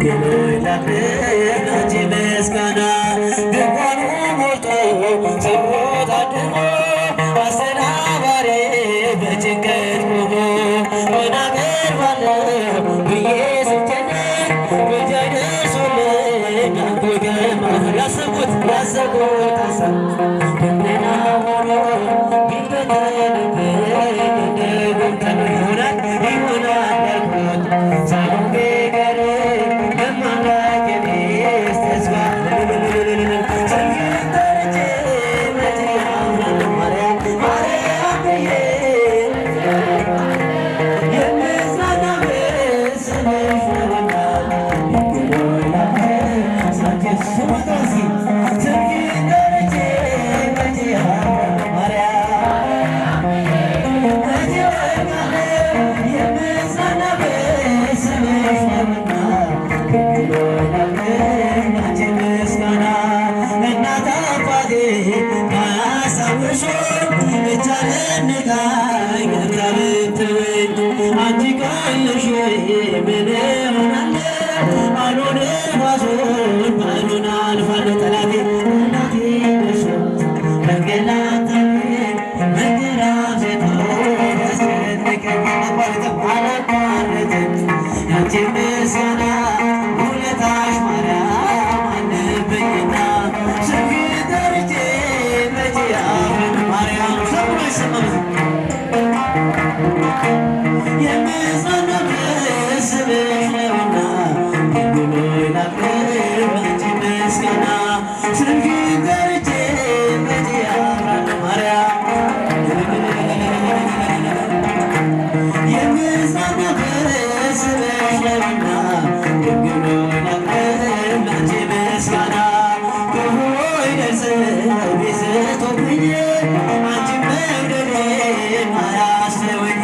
ድንግል ላክብር ላንቺ ምስጋና ድንኳኑ ሞልቶ ሰው ታድሞ አስተናባሪ በጭንቀት ቆሞ ምን አቀርባለሁ ብዬ ስጨነቅ ምልጃሽ ደርሶልኝ አልቆየም ያሰብኩት ሀሳብ ደመና ሆኖ ቢፈተንብኝ እንደጉም ይሆናል ያልኩት ሳይሆን ቢቀር በማምላኬ ቤት ተስፋ ስምሽን ጠርቼ መቼ አምናለሁ ማርያም ማርያም ብዬ የምጽናናበት ስምሽ ነውና ድንግል ሆይ ላክብር ስላንቺ ስምሽን ጠርቼ መቼ አምናለሁ ማርያም መቼ አምናለሁ የምጽናናበት ስምሽ ነውና ድንግል ሆይ ላክብር ላንቺ ምስጋና እናት አባቴ ባያስታውሱኝ ብቻ ለንቃኝ ገብታ ብትወኝ አንቺ ካለሽ ምን እሆናለሁ አውሎ ነፋሱን ባሕሩን አልፋለሁ ጠላቴ እናቴ ደርሶ መንገላታኝ መንገላጀቶ ያስጨንቀኝ አላቋረጥም ያንቺ ምስጋና ውለታሽ ማርያም አለብኝና ስምሽን ጠርቼ መቼ አምናለሁ ማርያም ሰብሎ ይሰማል የምጽናናበት ስምሽ ነውና ድንግል ሆይ ላክብር ላንቺ ምስጋና ስምሽን ጠርቼ መቼ አምናለሁ ማርያም የምጽናናበት ስምሽ ነውና ድንግል ሆይ ላክብር ላንቺ ምስጋና ክፉ ይደርስብኝ ቢስቶብኝ አንቺን መውደዴን አያስተውኝ